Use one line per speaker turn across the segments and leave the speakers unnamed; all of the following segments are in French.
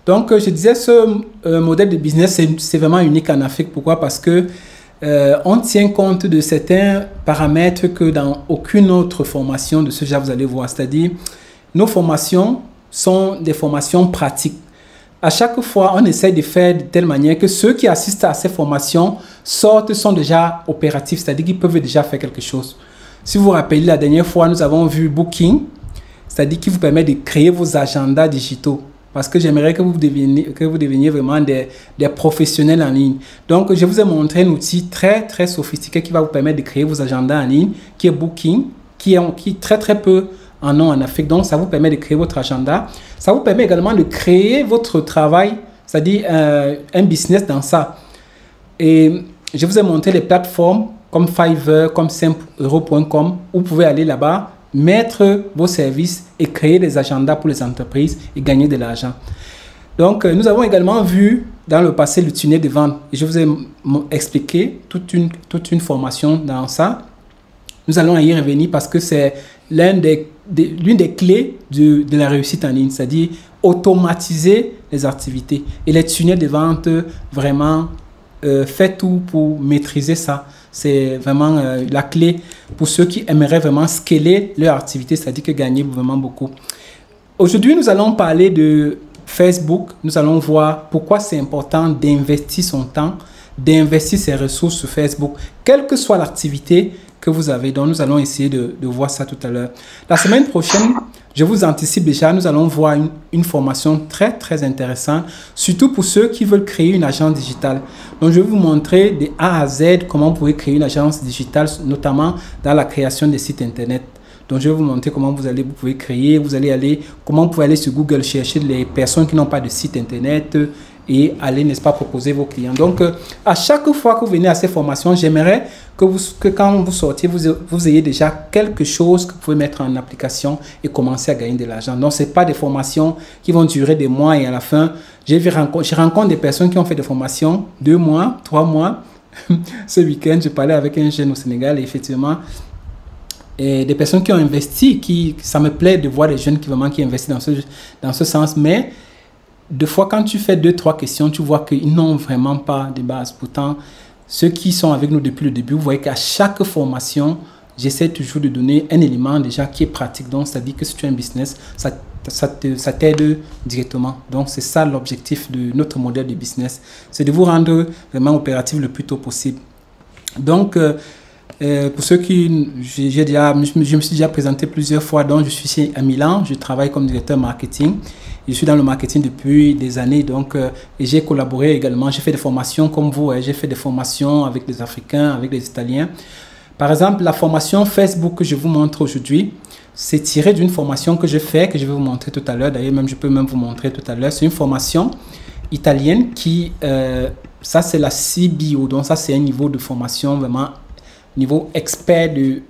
Donc, je disais, ce modèle de business, c'est vraiment unique en Afrique. Pourquoi? Parce que on tient compte de certains paramètres que dans aucune autre formation de ce genre, vous allez voir. C'est-à-dire, nos formations sont des formations pratiques. À chaque fois, on essaie de faire de telle manière que ceux qui assistent à ces formations sont déjà opératifs, c'est-à-dire qu'ils peuvent déjà faire quelque chose. Si vous vous rappelez, la dernière fois, nous avons vu Booking, c'est-à-dire qui vous permet de créer vos agendas digitaux. Parce que j'aimerais que vous deveniez vraiment des professionnels en ligne. Donc, je vous ai montré un outil très, très sophistiqué qui va vous permettre de créer vos agendas en ligne, qui est Booking, qui est très, très peu en nom en Afrique. Donc, ça vous permet de créer votre agenda. Ça vous permet également de créer votre travail, c'est-à-dire un business dans ça. Et je vous ai montré les plateformes comme Fiverr, comme simple-euro.com, où vous pouvez aller là-bas, mettre vos services et créer des agendas pour les entreprises et gagner de l'argent. Donc, nous avons également vu dans le passé le tunnel de vente. Et je vous ai expliqué toute une formation dans ça. Nous allons y revenir parce que c'est l'une des clés de la réussite en ligne, c'est-à-dire automatiser les activités. Et les tunnels de vente, vraiment, faites tout pour maîtriser ça. C'est vraiment la clé pour ceux qui aimeraient vraiment scaler leur activité, c'est-à-dire que gagner vraiment beaucoup. Aujourd'hui, nous allons parler de Facebook. Nous allons voir pourquoi c'est important d'investir son temps, d'investir ses ressources sur Facebook, quelle que soit l'activité que vous avez. Donc, nous allons essayer de voir ça tout à l'heure. La semaine prochaine, je vous anticipe déjà, nous allons voir une formation très, très intéressante, surtout pour ceux qui veulent créer une agence digitale. Donc, je vais vous montrer de A à Z comment vous pouvez créer une agence digitale, notamment dans la création des sites Internet. Donc, je vais vous montrer comment vous pouvez créer, comment vous pouvez aller sur Google chercher les personnes qui n'ont pas de site Internet et aller, n'est-ce pas, proposer vos clients. Donc, à chaque fois que vous venez à ces formations, j'aimerais que quand vous sortiez, vous ayez déjà quelque chose que vous pouvez mettre en application et commencer à gagner de l'argent. Donc, ce n'est pas des formations qui vont durer des mois et à la fin, je rencontre des personnes qui ont fait des formations 2 mois, 3 mois. Ce week-end, je parlais avec un jeune au Sénégal et effectivement, et des personnes qui ont investi, ça me plaît de voir des jeunes qui investissent dans ce sens, mais des fois, quand tu fais 2-3 questions, tu vois qu'ils n'ont vraiment pas de base. Pourtant, ceux qui sont avec nous depuis le début, vous voyez qu'à chaque formation, j'essaie toujours de donner un élément déjà qui est pratique. Donc, ça dit que si tu as un business, ça t'aide directement. Donc, c'est ça l'objectif de notre modèle de business. C'est de vous rendre vraiment opératif le plus tôt possible. Donc, pour ceux qui, je me suis déjà présenté plusieurs fois, donc je suis à Milan, je travaille comme directeur marketing. Je suis dans le marketing depuis des années, donc et j'ai collaboré également. J'ai fait des formations comme vous, j'ai fait des formations avec des Africains, avec des Italiens. Par exemple, la formation Facebook que je vous montre aujourd'hui, c'est tiré d'une formation que je fais, que je vais vous montrer tout à l'heure. D'ailleurs, je peux même vous montrer tout à l'heure. C'est une formation italienne qui, ça c'est la CBO, donc ça c'est un niveau de formation vraiment niveau expert de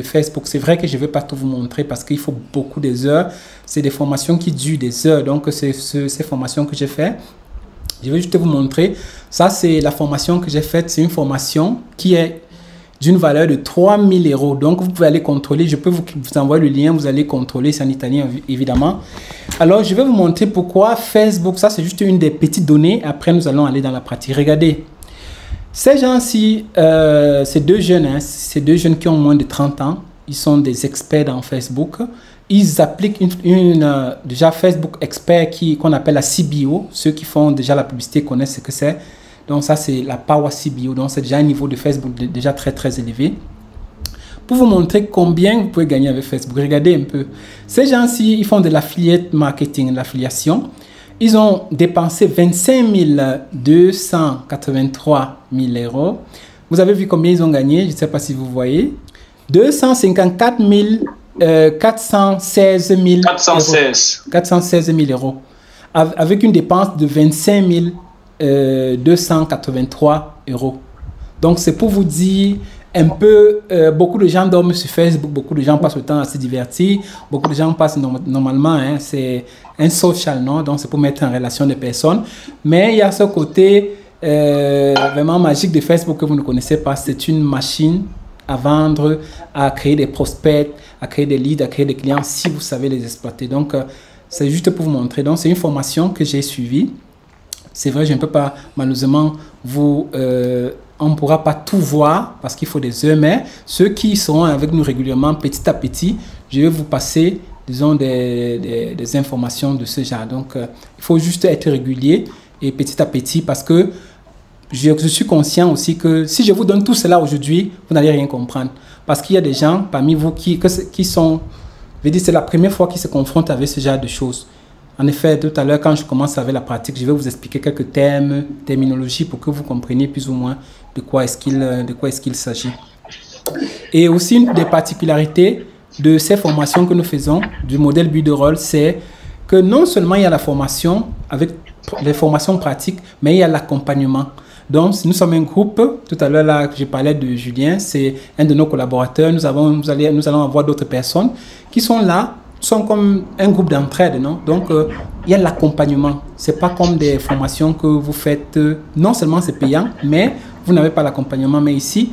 Facebook. C'est vrai que je ne vais pas tout vous montrer parce qu'il faut beaucoup d'heures. C'est des formations qui durent des heures. Donc, c'est ces formations que j'ai fait. Je vais juste vous montrer. Ça, c'est la formation que j'ai faite. C'est une formation qui est d'une valeur de 3 000 €. Donc, vous pouvez aller contrôler. Je peux vous envoyer le lien. Vous allez contrôler. C'est en italien, évidemment. Alors, je vais vous montrer pourquoi Facebook. Ça, c'est juste une des petites données. Après, nous allons aller dans la pratique. Regardez. Ces gens-ci, ces deux jeunes qui ont moins de 30 ans, ils sont des experts dans Facebook. Ils appliquent déjà Facebook Expert qu'on appelle la CBO. Ceux qui font déjà la publicité connaissent ce que c'est. Donc ça, c'est la Power CBO. Donc c'est déjà un niveau de Facebook déjà très très élevé. Pour vous montrer combien vous pouvez gagner avec Facebook, regardez un peu. Ces gens-ci, ils font de l'affiliate marketing, de l'affiliation. Ils ont dépensé 25 283 000 €. Vous avez vu combien ils ont gagné? Je ne sais pas si vous voyez. 254 416 000 416 000 €. Avec une dépense de 25 283 €. Donc, c'est pour vous dire un peu, beaucoup de gens dorment sur Facebook, beaucoup de gens passent le temps à se divertir, beaucoup de gens passent normalement, c'est un social, non? Donc c'est pour mettre en relation des personnes. Mais il y a ce côté vraiment magique de Facebook que vous ne connaissez pas. C'est une machine à vendre, à créer des prospects, à créer des leads, à créer des clients si vous savez les exploiter. Donc c'est juste pour vous montrer. Donc, c'est une formation que j'ai suivie. C'est vrai, je ne peux pas, malheureusement, on ne pourra pas tout voir parce qu'il faut des heures, mais ceux qui seront avec nous régulièrement, petit à petit, je vais vous passer, disons, des informations de ce genre. Donc, il faut juste être régulier et petit à petit parce que je suis conscient aussi que si je vous donne tout cela aujourd'hui, vous n'allez rien comprendre. Parce qu'il y a des gens parmi vous qui sont, je veux dire, c'est la première fois qu'ils se confrontent avec ce genre de choses. En effet, tout à l'heure, quand je commence avec la pratique, je vais vous expliquer quelques termes, terminologies pour que vous compreniez plus ou moins de quoi est-ce qu'il s'agit. Et aussi, une des particularités de ces formations que nous faisons, du modèle but de rôle, c'est que non seulement il y a la formation avec les formations pratiques, mais il y a l'accompagnement. Donc, nous sommes un groupe. Tout à l'heure, là, je parlais de Julien, c'est un de nos collaborateurs. Nous allons avoir d'autres personnes qui sont là, sont comme un groupe d'entraide, non? Donc, il y a l'accompagnement. Ce n'est pas comme des formations que vous faites. Non seulement c'est payant, mais vous n'avez pas l'accompagnement. Mais ici,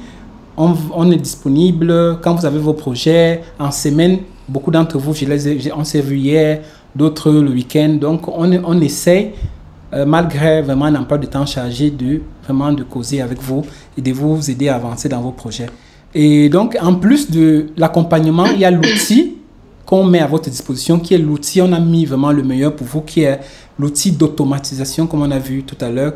on est disponible quand vous avez vos projets. En semaine, beaucoup d'entre vous, on s'est vu hier, d'autres le week-end. Donc, on essaie, malgré vraiment un emploi de temps chargé, de causer avec vous et de vous aider à avancer dans vos projets. Et donc, en plus de l'accompagnement, il y a l'outil qu'on met à votre disposition, qui est l'outil, on a mis vraiment le meilleur pour vous, qui est l'outil d'automatisation, comme on a vu tout à l'heure,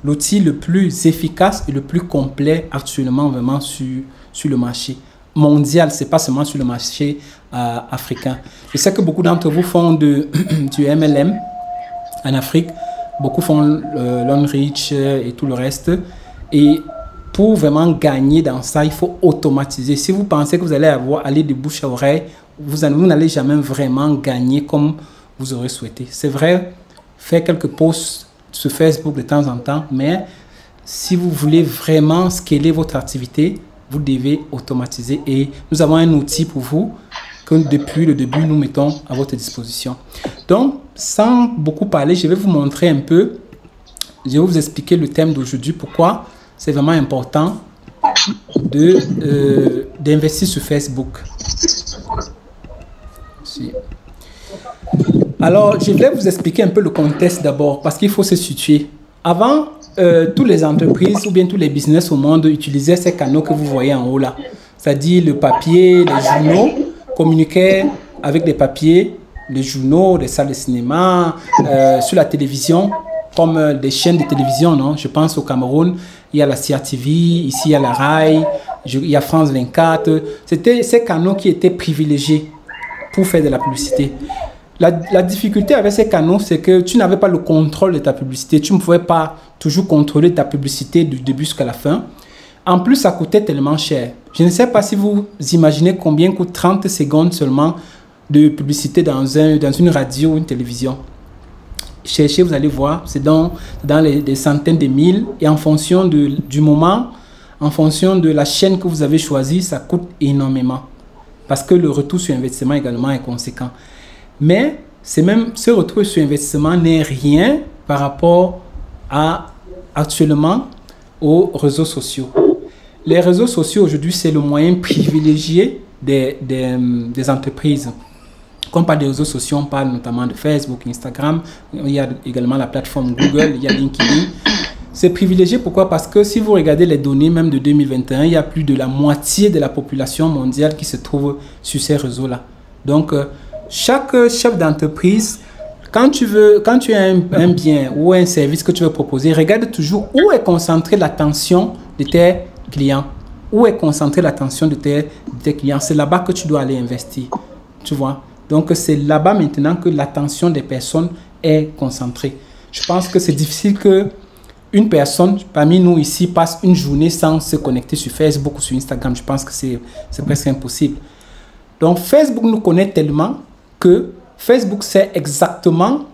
l'outil le plus efficace et le plus complet actuellement vraiment sur le marché mondial, c'est pas seulement sur le marché africain. Je sais que beaucoup d'entre vous font du MLM en Afrique, beaucoup font l'OnReach et tout le reste, et pour vraiment gagner dans ça, il faut automatiser. Si vous pensez que vous allez aller de bouche à oreille, vous n'allez jamais vraiment gagner comme vous aurez souhaité. C'est vrai, faire quelques posts sur Facebook de temps en temps, mais si vous voulez vraiment scaler votre activité, vous devez automatiser. Et nous avons un outil pour vous que depuis le début, nous mettons à votre disposition. Donc, sans beaucoup parler, je vais vous montrer un peu, je vais vous expliquer le thème d'aujourd'hui, pourquoi c'est vraiment important d'investir sur Facebook. Alors, je vais vous expliquer un peu le contexte d'abord, parce qu'il faut se situer. Avant, toutes les entreprises ou bien tous les business au monde utilisaient ces canaux que vous voyez en haut là. C'est-à-dire le papier, les journaux, communiquaient avec des papiers, les journaux, des salles de cinéma, sur la télévision, comme des chaînes de télévision, non? Je pense au Cameroun, il y a la CRTV, ici il y a la RAI, il y a France 24. C'était ces canaux qui étaient privilégiés pour faire de la publicité. La difficulté avec ces canaux, c'est que tu n'avais pas le contrôle de ta publicité. Tu ne pouvais pas toujours contrôler ta publicité du début jusqu'à la fin. En plus, ça coûtait tellement cher. Je ne sais pas si vous imaginez combien coûte 30 secondes seulement de publicité dans une radio ou une télévision. Cherchez, vous allez voir, c'est dans des centaines de mille. Et en fonction du moment, en fonction de la chaîne que vous avez choisie, ça coûte énormément. Parce que le retour sur investissement également est conséquent. Mais ce retour sur investissement n'est rien par rapport actuellement aux réseaux sociaux. Les réseaux sociaux aujourd'hui, c'est le moyen privilégié des entreprises. Comme par des réseaux sociaux, on parle notamment de Facebook, Instagram, il y a également la plateforme Google, il y a LinkedIn. C'est privilégié, pourquoi? Parce que si vous regardez les données même de 2021, il y a plus de la moitié de la population mondiale qui se trouve sur ces réseaux-là. Donc, chaque chef d'entreprise, quand tu as un bien ou un service que tu veux proposer, regarde toujours où est concentrée l'attention de tes clients. Où est concentrée l'attention de tes clients. C'est là-bas que tu dois aller investir. Tu vois? Donc, c'est là-bas maintenant que l'attention des personnes est concentrée. Je pense que c'est difficile qu'une personne parmi nous ici passe une journée sans se connecter sur Facebook ou sur Instagram. Je pense que c'est presque impossible. Donc, Facebook nous connaît tellement que Facebook sait exactement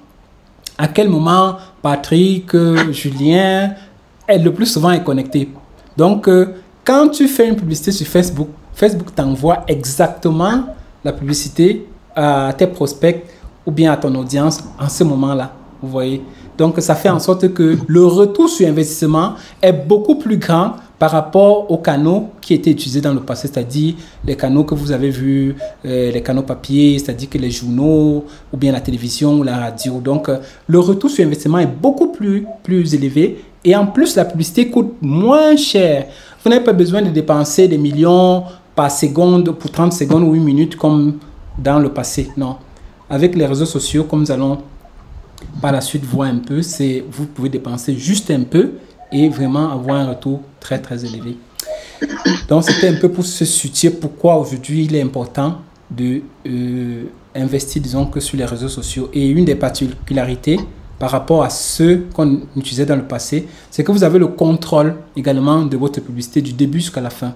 à quel moment Patrick, Julien, le plus souvent est connecté. Donc, quand tu fais une publicité sur Facebook, Facebook t'envoie exactement la publicité à tes prospects ou bien à ton audience en ce moment-là. Vous voyez? Donc, ça fait en sorte que le retour sur investissement est beaucoup plus grand par rapport aux canaux qui étaient utilisés dans le passé, c'est-à-dire les canaux que vous avez vus, les canaux papier, c'est-à-dire que les journaux, ou bien la télévision, ou la radio. Donc, le retour sur investissement est beaucoup plus élevé. Et en plus, la publicité coûte moins cher. Vous n'avez pas besoin de dépenser des millions par seconde pour 30 secondes ou une minute comme dans le passé. Non. Avec les réseaux sociaux, comme nous allons par la suite voir un peu, vous pouvez dépenser juste un peu et vraiment avoir un retour très, très élevé. Donc, c'était un peu pour se situer pourquoi aujourd'hui il est important de investir, disons, que sur les réseaux sociaux. Et une des particularités par rapport à ceux qu'on utilisait dans le passé, c'est que vous avez le contrôle également de votre publicité du début jusqu'à la fin.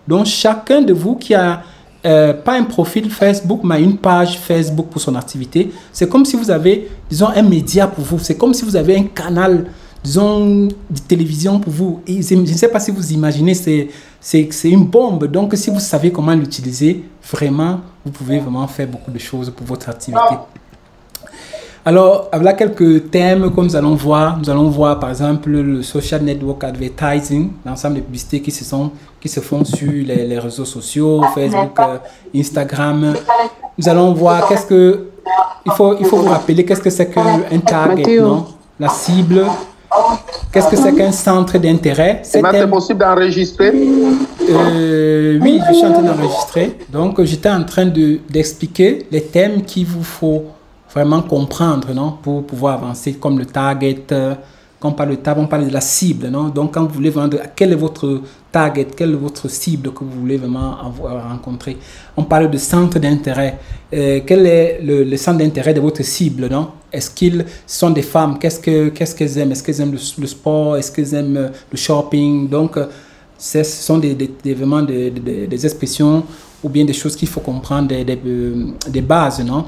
Donc, chacun de vous qui a pas un profil Facebook, mais une page Facebook pour son activité, c'est comme si vous avez, disons, un média pour vous. C'est comme si vous avez un canal, disons, de télévision pour vous. Et je ne sais pas si vous imaginez, c'est une bombe. Donc, si vous savez comment l'utiliser, vraiment, vous pouvez vraiment faire beaucoup de choses pour votre activité. Alors, voilà quelques thèmes que nous allons voir. Nous allons voir, par exemple, le social network advertising, l'ensemble des publicités qui se font sur les réseaux sociaux, Facebook, Instagram. Nous allons voir il faut vous rappeler qu'est-ce que c'est qu'un target, non? La cible. Qu'est-ce que c'est qu'un centre d'intérêt? C'est
possible d'enregistrer?
Oui, je suis en train d'enregistrer. Donc, j'étais en train d'expliquer les thèmes qu'il vous faut vraiment comprendre, non, pour pouvoir avancer, comme le target. Quand on parle de target, on parle de la cible, non. Donc, quand vous voulez vendre, quel est votre target, quelle est votre cible que vous voulez vraiment rencontrer. On parle de centre d'intérêt. Quel est le centre d'intérêt de votre cible, non? Est-ce qu'ils sont des femmes? Qu'est-ce qu'elles aiment? Est-ce qu'elles aiment le sport? Est-ce qu'elles aiment le shopping? Donc, ce sont vraiment des expressions ou bien des choses qu'il faut comprendre, des bases, non?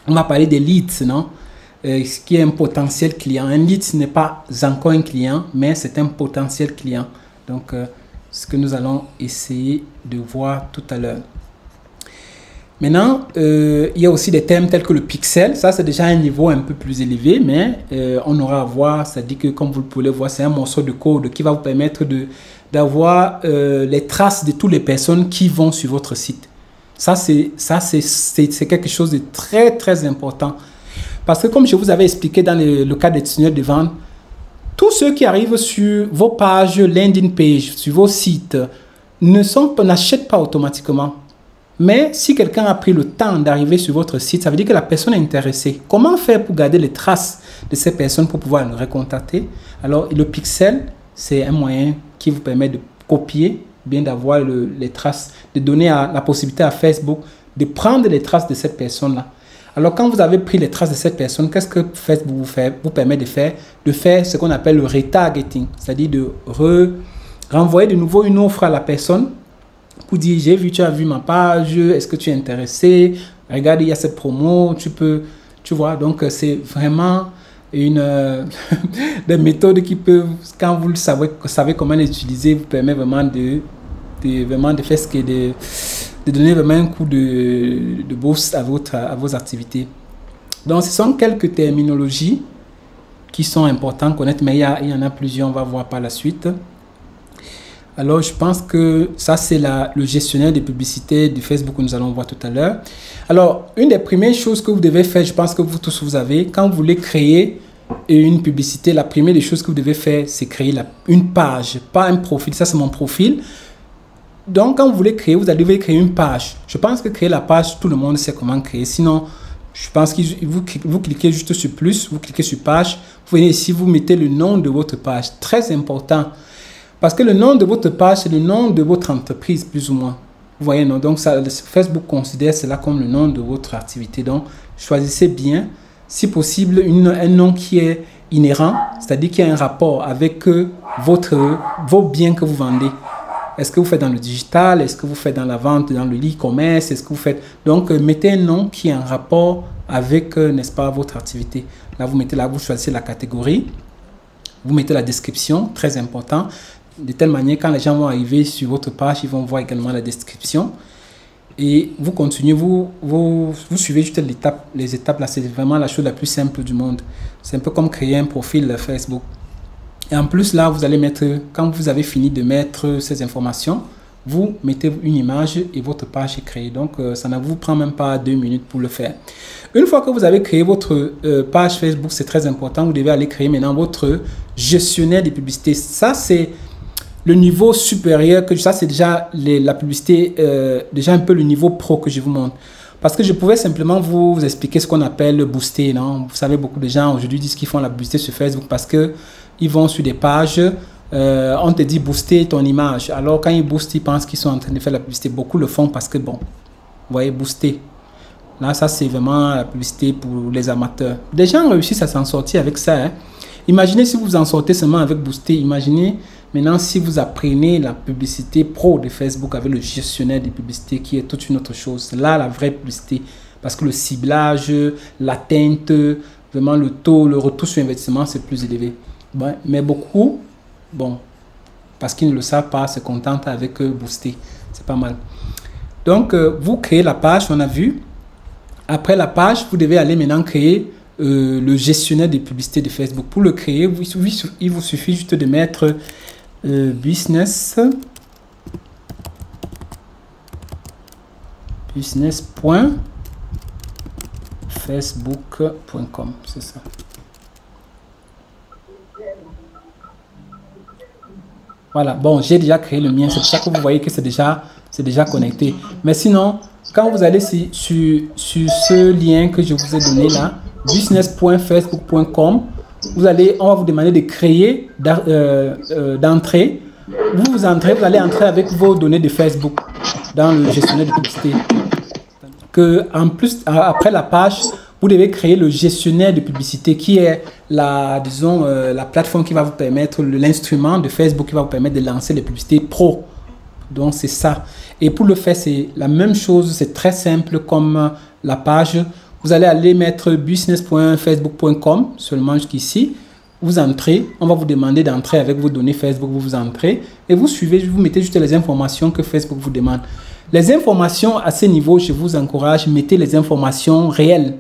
On va parler des leads, non? Ce qui est un potentiel client. Un lead, ce n'est pas encore un client, mais c'est un potentiel client. Donc, ce que nous allons essayer de voir tout à l'heure. Maintenant, il y a aussi des thèmes tels que le pixel. Ça, c'est déjà un niveau un peu plus élevé, mais on aura à voir, c'est-à-dire que, comme vous le pouvez voir, c'est un morceau de code qui va vous permettre d'avoir les traces de toutes les personnes qui vont sur votre site. Ça, c'est quelque chose de très, très important. Parce que comme je vous avais expliqué dans le cas des tunnels de vente, tous ceux qui arrivent sur vos pages, landing page, sur vos sites, n'achètent pas automatiquement. Mais si quelqu'un a pris le temps d'arriver sur votre site, ça veut dire que la personne est intéressée. Comment faire pour garder les traces de ces personnes pour pouvoir le recontacter? Alors, le pixel, c'est un moyen qui vous permet de copier, bien d'avoir les traces, de donner la possibilité à Facebook de prendre les traces de cette personne-là. Alors, quand vous avez pris les traces de cette personne, qu'est-ce que Facebook vous permet de faire? De faire ce qu'on appelle le retargeting, c'est-à-dire de renvoyer de nouveau une offre à la personne pour dire, tu as vu ma page, est-ce que tu es intéressé? Regarde, il y a cette promo, tu vois. Donc, c'est vraiment des méthodes qui peuvent, quand vous savez comment les utiliser, vous permet vraiment de faire ce qui est de donner vraiment un coup de boost à vos activités. Donc, ce sont quelques terminologies qui sont importantes à connaître, mais il y en a plusieurs, on va voir par la suite. Alors, je pense que ça, c'est le gestionnaire de publicité de Facebook que nous allons voir tout à l'heure. Alors, une des premières choses que vous devez faire, je pense que vous tous vous avez, quand vous voulez créer une publicité, la première des choses que vous devez faire, c'est créer une page, pas un profil. Ça, c'est mon profil. Donc, quand vous voulez créer, vous devez créer une page. Je pense que créer la page, tout le monde sait comment créer. Sinon, je pense que vous cliquez juste sur plus, vous cliquez sur page. Vous venez ici, vous mettez le nom de votre page. Très important. Parce que le nom de votre page, c'est le nom de votre entreprise, plus ou moins. Vous voyez, non? Donc, Facebook considère cela comme le nom de votre activité. Donc, choisissez bien, si possible, un nom qui est inhérent, c'est-à-dire qui a un rapport avec vos biens que vous vendez. Est-ce que vous faites dans le digital? Est-ce que vous faites dans la vente, dans le e-commerce? Est-ce que vous faites... Donc, mettez un nom qui est en rapport avec, n'est-ce pas, votre activité. Là, vous choisissez la catégorie. Vous mettez la description, très important. De telle manière, quand les gens vont arriver sur votre page, ils vont voir également la description. Et vous continuez, vous suivez juste les étapes. Là, c'est vraiment la chose la plus simple du monde. C'est un peu comme créer un profil Facebook. Et en plus, là, vous allez mettre, quand vous avez fini de mettre ces informations, vous mettez une image et votre page est créée. Donc, ça ne vous prend même pas 2 minutes pour le faire. Une fois que vous avez créé votre page Facebook, c'est très important. Vous devez aller créer maintenant votre gestionnaire de publicité. Ça, c'est le niveau supérieur. Ça, c'est déjà la publicité, déjà un peu le niveau pro que je vous montre. Parce que je pouvais simplement vous expliquer ce qu'on appelle le booster. Non? Vous savez, beaucoup de gens aujourd'hui disent qu'ils font la publicité sur Facebook parce qu'ils vont sur des pages. On te dit booster ton image. Alors, quand ils boostent, ils pensent qu'ils sont en train de faire la publicité. Beaucoup le font parce que, bon, vous voyez, booster. Là, ça, c'est vraiment la publicité pour les amateurs. Des gens réussissent à s'en sortir avec ça. Hein. Imaginez si vous en sortez seulement avec booster. Imaginez maintenant si vous apprenez la publicité pro de Facebook avec le gestionnaire de publicité qui est toute une autre chose. Là, la vraie publicité. Parce que le ciblage, l'atteinte, vraiment le taux, le retour sur investissement, c'est plus élevé. Ouais, mais beaucoup, bon, parce qu'ils ne le savent pas, se contentent avec booster. C'est pas mal. Donc, vous créez la page, on a vu. Après la page, vous devez aller maintenant créer le gestionnaire de publicité de Facebook. Pour le créer, il vous suffit juste de mettre business.facebook.com. C'est ça. Voilà, bon, j'ai déjà créé le mien. C'est pour ça que vous voyez que c'est déjà connecté. Mais sinon, quand vous allez sur ce lien que je vous ai donné là, business.facebook.com, on va vous demander de créer d'entrée. Vous entrez, vous allez entrer avec vos données de Facebook dans le gestionnaire de publicité. En plus, après la page, vous devez créer le gestionnaire de publicité qui est la plateforme qui va vous permettre, l'instrument de Facebook qui va vous permettre de lancer les publicités pro. Donc, c'est ça. Et pour le faire, c'est la même chose. C'est très simple comme la page. Vous allez aller mettre business.facebook.com seulement jusqu'ici. Vous entrez. On va vous demander d'entrer avec vos données Facebook. Vous entrez et vous suivez. Vous mettez juste les informations que Facebook vous demande. Les informations à ce niveau, je vous encourage, mettez les informations réelles.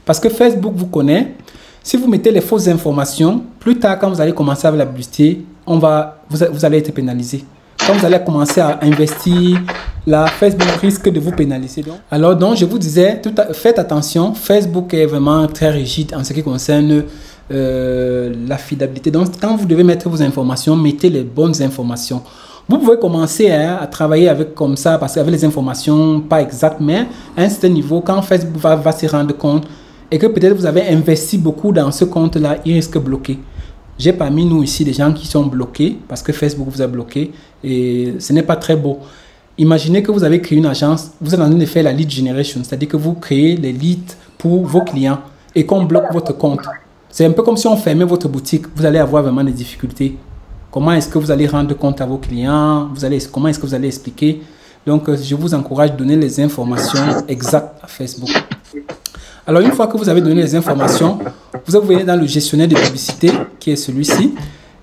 Parce que Facebook vous connaît. Si vous mettez les fausses informations, plus tard, quand vous allez commencer avec la publicité, vous allez être pénalisé. Quand vous allez commencer à investir, là, Facebook risque de vous pénaliser. Alors, je vous disais, faites attention. Facebook est vraiment très rigide en ce qui concerne la fiabilité. Donc, quand vous devez mettre vos informations, mettez les bonnes informations. Vous pouvez commencer à travailler avec comme ça, parce qu'avec les informations pas exactes, mais à un certain niveau, quand Facebook va se rendre compte et que peut-être vous avez investi beaucoup dans ce compte-là, il risque de bloquer. J'ai parmi nous ici des gens qui sont bloqués parce que Facebook vous a bloqué et ce n'est pas très beau. Imaginez que vous avez créé une agence, vous êtes en train de faire la lead generation, c'est-à-dire que vous créez les leads pour vos clients et qu'on bloque votre compte. C'est un peu comme si on fermait votre boutique, vous allez avoir vraiment des difficultés. Comment est-ce que vous allez rendre compte à vos clients? Comment est-ce que vous allez expliquer? Donc, je vous encourage à donner les informations exactes à Facebook. Alors, une fois que vous avez donné les informations, vous venez dans le gestionnaire de publicité, qui est celui-ci.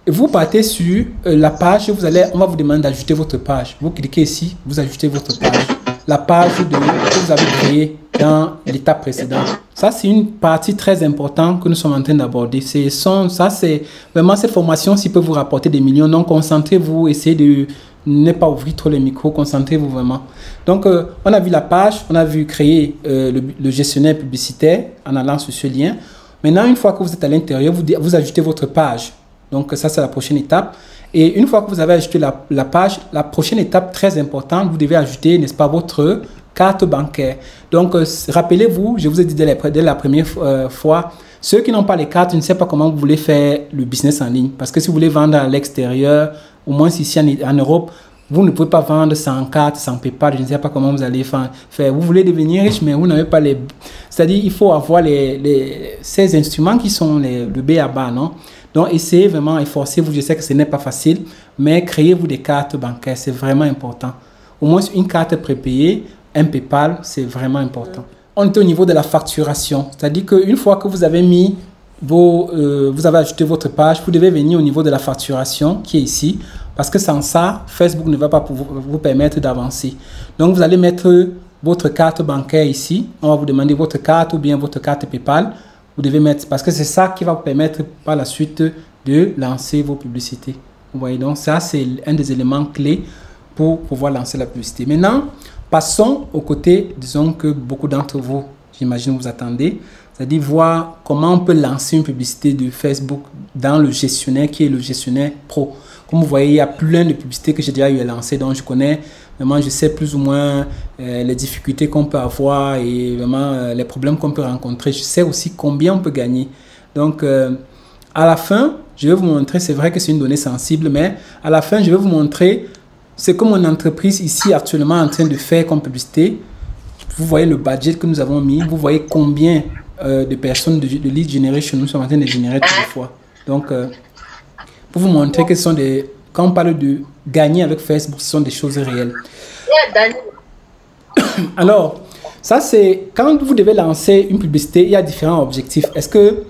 Et vous partez sur la page, on va vous demander d'ajouter votre page. Vous cliquez ici, vous ajoutez votre page. La page que vous avez créée dans l'étape précédente. Ça, c'est une partie très importante que nous sommes en train d'aborder. Ça, c'est vraiment cette formation, s'il peut vous rapporter des millions. Donc, concentrez-vous, essayez de ne pas ouvrir trop les micros, concentrez-vous vraiment. Donc, on a vu la page, on a vu créer le gestionnaire publicitaire en allant sur ce lien. Maintenant, une fois que vous êtes à l'intérieur, vous ajoutez votre page. Donc, ça, c'est la prochaine étape. Et une fois que vous avez ajouté la page, la prochaine étape très importante, vous devez ajouter, n'est-ce pas, votre carte bancaire. Donc, rappelez-vous, je vous ai dit dès la première fois, ceux qui n'ont pas les cartes, je ne sais pas comment vous voulez faire le business en ligne. Parce que si vous voulez vendre à l'extérieur, au moins ici en Europe, vous ne pouvez pas vendre sans carte, sans PayPal. Je ne sais pas comment vous allez faire. Vous voulez devenir riche, mais vous n'avez pas les... C'est-à-dire, il faut avoir ces instruments qui sont le B à bas, non? Donc, essayez vraiment, efforcez-vous. Je sais que ce n'est pas facile, mais créez-vous des cartes bancaires. C'est vraiment important. Au moins, une carte prépayée, un PayPal, c'est vraiment important. On est au niveau de la facturation. C'est-à-dire qu'une fois que vous avez mis vous avez ajouté votre page, vous devez venir au niveau de la facturation qui est ici. Parce que sans ça, Facebook ne va pas vous permettre d'avancer. Donc, vous allez mettre votre carte bancaire ici. On va vous demander votre carte ou bien votre carte PayPal. Vous devez mettre, parce que c'est ça qui va vous permettre par la suite de lancer vos publicités. Vous voyez, donc ça, c'est un des éléments clés pour pouvoir lancer la publicité. Maintenant, passons au côté, disons que beaucoup d'entre vous, j'imagine, vous attendez, c'est-à-dire voir comment on peut lancer une publicité de Facebook dans le gestionnaire qui est le gestionnaire pro. Comme vous voyez, il y a plein de publicités que j'ai déjà eu à lancer, donc je connais, vraiment, je sais plus ou moins les difficultés qu'on peut avoir et vraiment les problèmes qu'on peut rencontrer. Je sais aussi combien on peut gagner. Donc, à la fin, je vais vous montrer, c'est vrai que c'est une donnée sensible, mais à la fin, je vais vous montrer ce que mon entreprise ici actuellement est en train de faire comme publicité. Vous voyez le budget que nous avons mis, vous voyez combien de personnes de lead generation nous sommes en train de générer toutes les fois. Donc, pour vous montrer que ce sont des... Quand on parle de gagner avec Facebook, ce sont des choses réelles. Alors, ça c'est... Quand vous devez lancer une publicité, il y a différents objectifs. Est-ce que...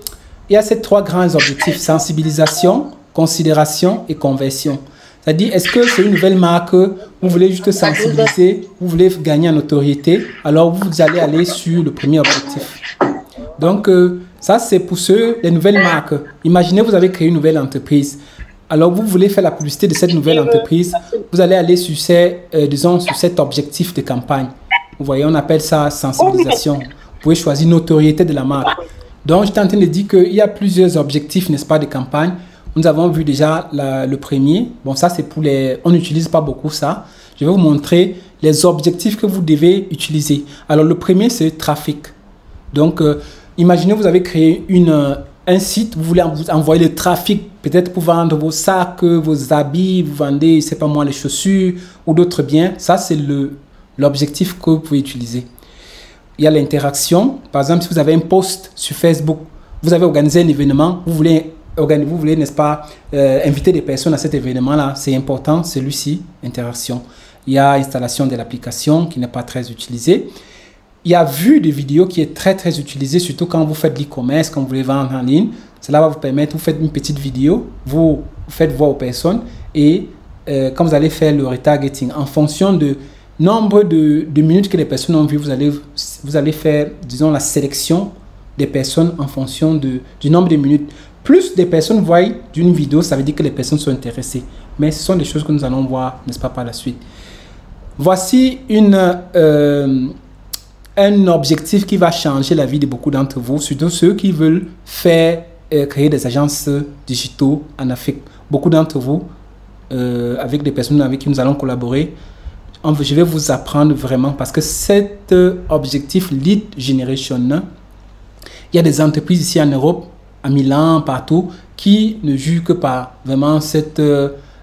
Il y a ces trois grands objectifs, sensibilisation, considération et conversion. C'est-à-dire, est-ce que c'est une nouvelle marque, vous voulez juste sensibiliser, vous voulez gagner en notoriété, alors vous allez aller sur le premier objectif. Donc, ça c'est pour les nouvelles marques. Imaginez, vous avez créé une nouvelle entreprise. Alors, vous voulez faire la publicité de cette nouvelle entreprise, vous allez aller sur, disons, sur cet objectif de campagne. Vous voyez, on appelle ça sensibilisation. Vous pouvez choisir notoriété de la marque. Donc, j'étais en train de dire qu'il y a plusieurs objectifs, n'est-ce pas, de campagne. Nous avons vu déjà le premier. Bon, ça, c'est pour les... On n'utilise pas beaucoup ça. Je vais vous montrer les objectifs que vous devez utiliser. Alors, le premier, c'est trafic. Donc, imaginez, vous avez créé un site, vous voulez envoyer le trafic, peut-être pour vendre vos sacs, vos habits, vous vendez, je ne sais pas moi, les chaussures ou d'autres biens. Ça, c'est l'objectif que vous pouvez utiliser. Il y a l'interaction. Par exemple, si vous avez un post sur Facebook, vous avez organisé un événement, vous voulez, n'est-ce pas, inviter des personnes à cet événement-là, c'est important, celui-ci, interaction. Il y a installation de l'application qui n'est pas très utilisée. Il y a vue de vidéo qui est très, très utilisée, surtout quand vous faites de l'e-commerce, quand vous voulez vendre en ligne. Cela va vous permettre, vous faites une petite vidéo, vous faites voir aux personnes et quand vous allez faire le retargeting, en fonction de nombre de minutes que les personnes ont vu, vous allez faire, disons, la sélection des personnes en fonction du nombre de minutes. Plus des personnes voient d'une vidéo, ça veut dire que les personnes sont intéressées. Mais ce sont des choses que nous allons voir, n'est-ce pas, par la suite. Voici un objectif qui va changer la vie de beaucoup d'entre vous, surtout ceux qui veulent créer des agences digitaux en Afrique. Beaucoup d'entre vous, avec des personnes avec qui nous allons collaborer, je vais vous apprendre vraiment parce que cet objectif lead generation, il y a des entreprises ici en Europe, à Milan, partout, qui ne jugent que par vraiment cet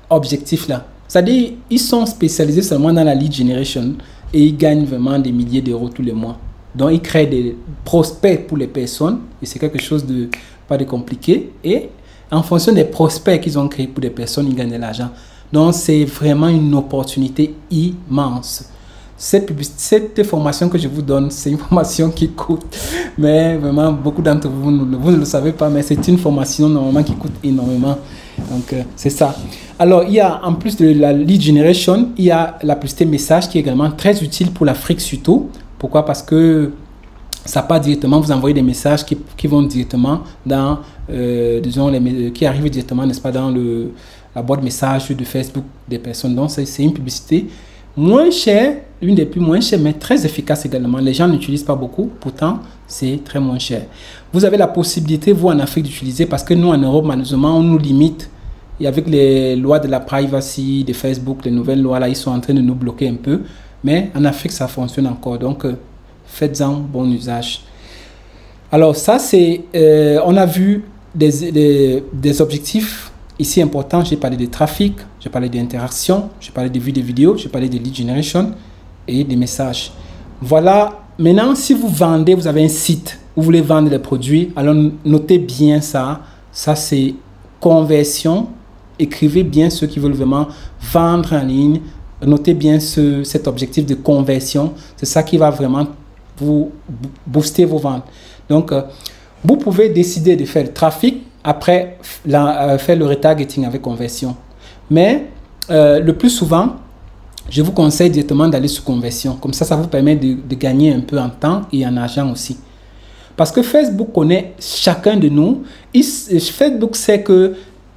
objectif-là. C'est-à-dire, ils sont spécialisés seulement dans la lead generation et ils gagnent vraiment des milliers d'euros tous les mois. Donc, ils créent des prospects pour les personnes et c'est quelque chose de pas de compliqué. Et en fonction des prospects qu'ils ont créés pour des personnes, ils gagnent de l'argent. Donc, c'est vraiment une opportunité immense. Cette formation que je vous donne, c'est une formation qui coûte. Mais vraiment, beaucoup d'entre vous, vous ne le savez pas, mais c'est une formation normalement qui coûte énormément. Donc, c'est ça. Alors, il y a, en plus de la lead generation, il y a la publicité message qui est également très utile pour l'Afrique surtout. Pourquoi? Parce que ça part directement, vous envoyez des messages qui vont directement dans, disons, qui arrivent directement, n'est-ce pas, dans la boîte message de Facebook des personnes. Donc, c'est une publicité moins chère, l'une des plus moins chères, mais très efficace également. Les gens n'utilisent pas beaucoup, pourtant, c'est très moins cher. Vous avez la possibilité, vous, en Afrique, d'utiliser, parce que nous, en Europe, malheureusement, on nous limite. Et avec les lois de la privacy de Facebook, les nouvelles lois, là, ils sont en train de nous bloquer un peu. Mais en Afrique, ça fonctionne encore. Donc, faites-en bon usage. Alors, ça, c'est... on a vu des objectifs ici importants. J'ai parlé de trafic, j'ai parlé d'interaction, j'ai parlé de vues de vidéos, j'ai parlé de lead generation et des messages. Voilà. Maintenant, si vous vendez, vous avez un site, vous voulez vendre des produits, alors notez bien ça. Ça, c'est conversion. Écrivez bien ceux qui veulent vraiment vendre en ligne. Notez bien cet objectif de conversion. C'est ça qui va vraiment vous booster vos ventes. Donc, vous pouvez décider de faire le trafic, après faire le retargeting avec conversion. Mais le plus souvent, je vous conseille directement d'aller sur conversion. Comme ça vous permet de gagner un peu en temps et en argent aussi. Parce que Facebook connaît chacun de nous. Facebook sait que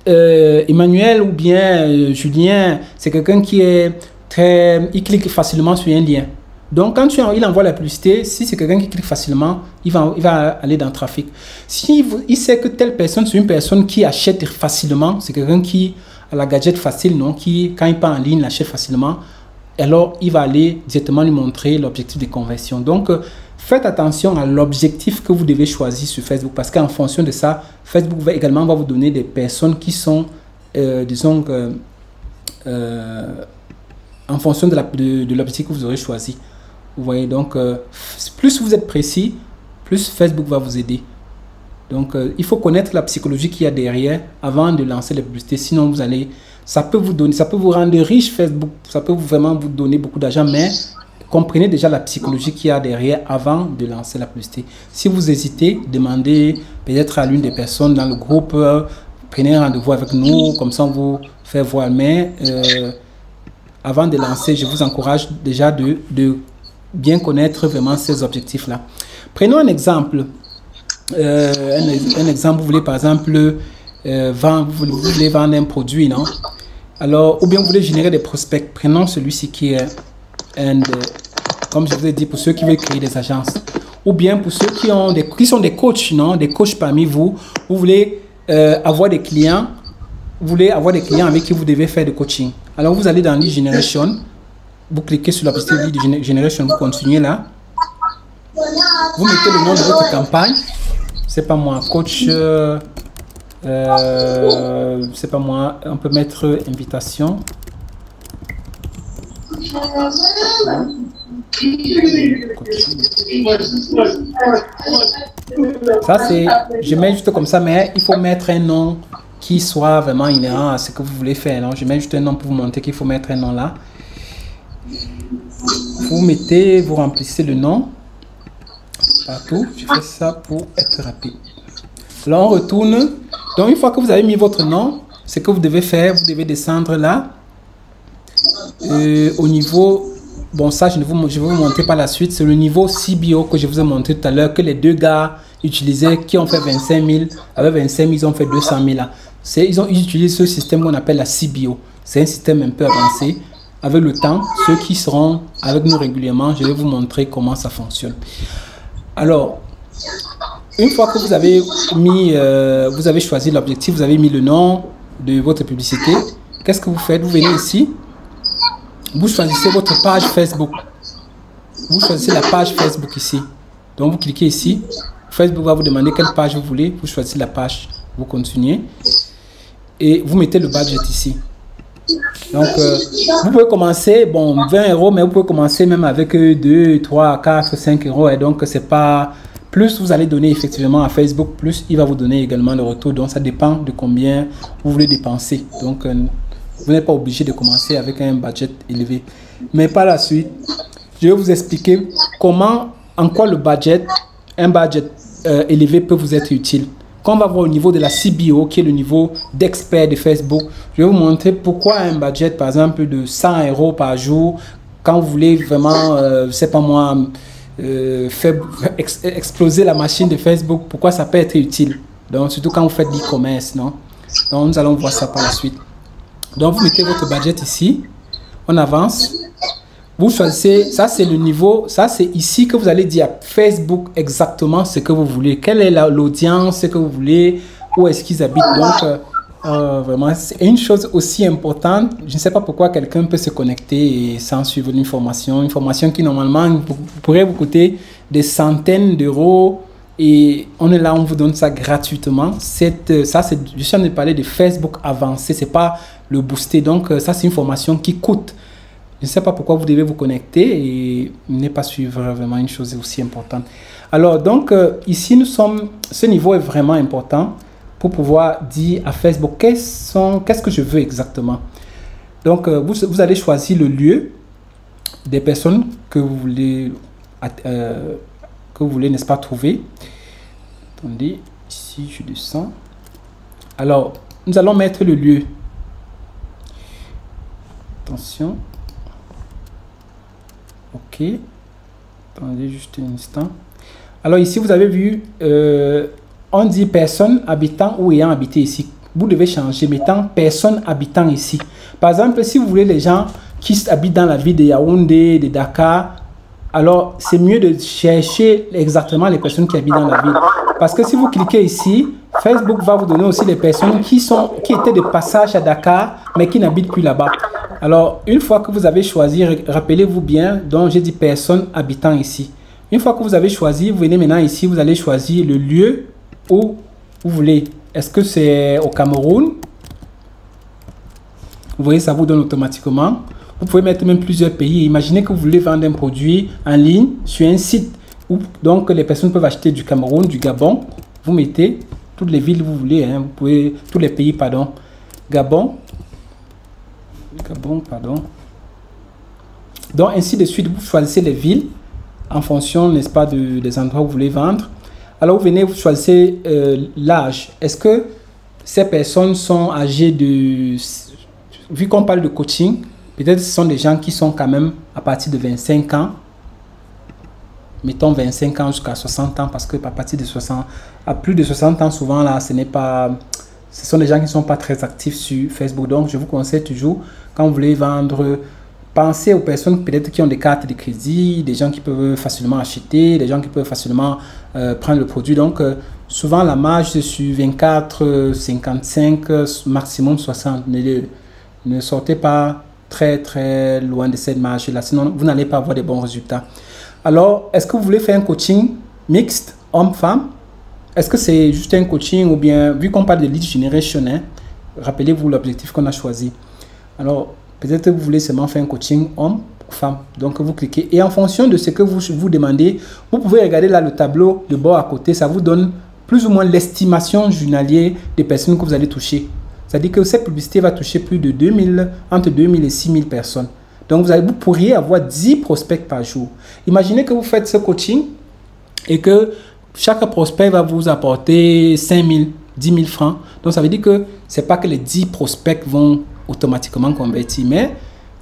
Emmanuel ou bien Julien, c'est quelqu'un qui est très... Il clique facilement sur un lien. Donc, quand il envoie la publicité, si c'est quelqu'un qui clique facilement, il va aller dans le trafic. Si il sait que telle personne, c'est une personne qui achète facilement, c'est quelqu'un qui a la gadget facile, non, qui, quand il part en ligne, l'achète facilement, alors il va aller directement lui montrer l'objectif de conversion. Donc, faites attention à l'objectif que vous devez choisir sur Facebook, parce qu'en fonction de ça, Facebook va également vous donner des personnes qui sont, disons, en fonction de l'objectif que vous aurez choisi. Vous voyez, donc, plus vous êtes précis, plus Facebook va vous aider. Donc, il faut connaître la psychologie qu'il y a derrière avant de lancer les publicités. Sinon, ça peut vous rendre riche, Facebook. Ça peut vraiment vous donner beaucoup d'argent, mais comprenez déjà la psychologie qu'il y a derrière avant de lancer la publicité. Si vous hésitez, demandez peut-être à l'une des personnes dans le groupe, prenez un rendez-vous avec nous, comme ça on vous fait voir. Mais avant de lancer, je vous encourage déjà de bien connaître vraiment ces objectifs-là. Prenons un exemple. Un exemple, vous voulez par exemple vous voulez vendre un produit, non? Alors, ou bien vous voulez générer des prospects. Prenons celui-ci qui est comme je vous ai dit, pour ceux qui veulent créer des agences. Ou bien pour ceux qui sont des coachs, non? Des coachs parmi vous. Vous voulez avoir des clients. Vous voulez avoir des clients avec qui vous devez faire du coaching. Alors, vous allez dans Lead Generation. Vous cliquez sur la petite Lead Generation, vous continuez là. Vous mettez le nom de votre campagne. C'est pas moi, coach. C'est pas moi. On peut mettre invitation. Ça c'est, je mets juste comme ça, mais il faut mettre un nom qui soit vraiment inhérent à ce que vous voulez faire. Non? Je mets juste un nom pour vous montrer qu'il faut mettre un nom là. Vous remplissez le nom partout. Je fais ça pour être rapide. Là, on retourne. Donc, une fois que vous avez mis votre nom, ce que vous devez faire, vous devez descendre là. Au niveau, bon, ça, je vais vous montrer par la suite. C'est le niveau CBO que je vous ai montré tout à l'heure, que les deux gars utilisaient, qui ont fait 25 000. Avec 25 000, ils ont fait 200 000 là. Ils utilisent ce système qu'on appelle la CBO. C'est un système un peu avancé. Avec le temps, ceux qui seront avec nous régulièrement, je vais vous montrer comment ça fonctionne. Alors, une fois que vous avez choisi l'objectif, vous avez mis le nom de votre publicité, qu'est-ce que vous faites? Vous venez ici, vous choisissez votre page Facebook. Vous choisissez la page Facebook ici. Donc, vous cliquez ici. Facebook va vous demander quelle page vous voulez. Vous choisissez la page. Vous continuez. Et vous mettez le budget ici. Donc, vous pouvez commencer, bon, 20 €, mais vous pouvez commencer même avec 2, 3, 4, 5 €. Et donc, c'est pas... Plus vous allez donner effectivement à Facebook, plus il va vous donner également le retour. Donc, ça dépend de combien vous voulez dépenser. Donc, vous n'êtes pas obligé de commencer avec un budget élevé. Mais par la suite, je vais vous expliquer en quoi un budget élevé peut vous être utile. Quand on va voir au niveau de la CBO, qui est le niveau d'expert de Facebook, je vais vous montrer pourquoi un budget, par exemple, de 100 € par jour, quand vous voulez vraiment, c'est pas moi, faire exploser la machine de Facebook, pourquoi ça peut être utile. Donc, surtout quand vous faites l'e-commerce, non? Donc, nous allons voir ça par la suite. Donc, vous mettez votre budget ici. On avance. Vous choisissez, ça c'est le niveau, ça c'est ici que vous allez dire à Facebook exactement ce que vous voulez. Quelle est l'audience que vous voulez, où est-ce qu'ils habitent. Donc, vraiment, c'est une chose aussi importante. Je ne sais pas pourquoi quelqu'un peut se connecter et sans suivre une formation qui normalement pourrait vous coûter des centaines d'euros. Et on est là, on vous donne ça gratuitement. Je suis en train de parler de Facebook avancé, c'est pas le booster. Donc, ça c'est une formation qui coûte. Je ne sais pas pourquoi vous devez vous connecter et ne pas suivre vraiment une chose aussi importante. Alors, donc, ici, ce niveau est vraiment important pour pouvoir dire à Facebook qu'est-ce que je veux exactement. Donc, vous allez choisir le lieu des personnes que vous voulez, n'est-ce pas, trouver. Attendez, ici, je descends. Alors, nous allons mettre le lieu. Attention. Ok, attendez juste un instant. Alors ici, vous avez vu, on dit personnes habitant ou ayant habité ici. vous devez changer, mettant personne habitant ici. Par exemple, si vous voulez les gens qui habitent dans la ville de Yaoundé, de Dakar, alors c'est mieux de chercher exactement les personnes qui habitent dans la ville. Parce que si vous cliquez ici, Facebook va vous donner aussi les personnes qui étaient de passage à Dakar, mais qui n'habitent plus là-bas. Alors, une fois que vous avez choisi, rappelez-vous bien, donc j'ai dit personnes habitant ici. Une fois que vous avez choisi, vous venez maintenant ici, vous allez choisir le lieu où vous voulez. Est-ce que c'est au Cameroun? Vous voyez, ça vous donne automatiquement. Vous pouvez mettre même plusieurs pays. Imaginez que vous voulez vendre un produit en ligne sur un site où donc les personnes peuvent acheter du Cameroun, du Gabon. Vous mettez toutes les villes que vous voulez. Vous pouvez, tous les pays, pardon. Gabon, pardon. Donc, ainsi de suite, vous choisissez les villes en fonction, n'est-ce pas, des endroits où vous voulez vendre. Alors, vous venez, vous choisissez l'âge. Est-ce que ces personnes sont âgées de... Vu qu'on parle de coaching, peut-être ce sont des gens qui sont quand même à partir de 25 ans. Mettons 25 ans jusqu'à 60 ans, parce que à partir de 60, à plus de 60 ans, souvent, là, ce sont des gens qui ne sont pas très actifs sur Facebook. Donc, je vous conseille toujours, quand vous voulez vendre... Pensez aux personnes peut-être qui ont des cartes de crédit, des gens qui peuvent facilement acheter, des gens qui peuvent facilement prendre le produit. Donc, souvent, la marge est sur 24, 55, maximum 60. Ne sortez pas très, très loin de cette marge-là, sinon vous n'allez pas avoir de bons résultats. Alors, est-ce que vous voulez faire un coaching mixte, homme-femme? Est-ce que c'est juste un coaching ou bien, vu qu'on parle de lead generation, hein, rappelez-vous l'objectif qu'on a choisi. Alors, peut-être que vous voulez seulement faire un coaching homme ou femme. Donc, vous cliquez. Et en fonction de ce que vous demandez, vous pouvez regarder là le tableau de bord à côté. Ça vous donne plus ou moins l'estimation journalière des personnes que vous allez toucher. C'est-à-dire que cette publicité va toucher plus de entre 2000 et 6000 personnes. Donc, vous pourriez avoir 10 prospects par jour. Imaginez que vous faites ce coaching et que chaque prospect va vous apporter 5000, 10 000 francs. Donc, ça veut dire que ce n'est pas que les 10 prospects vont automatiquement converti. Mais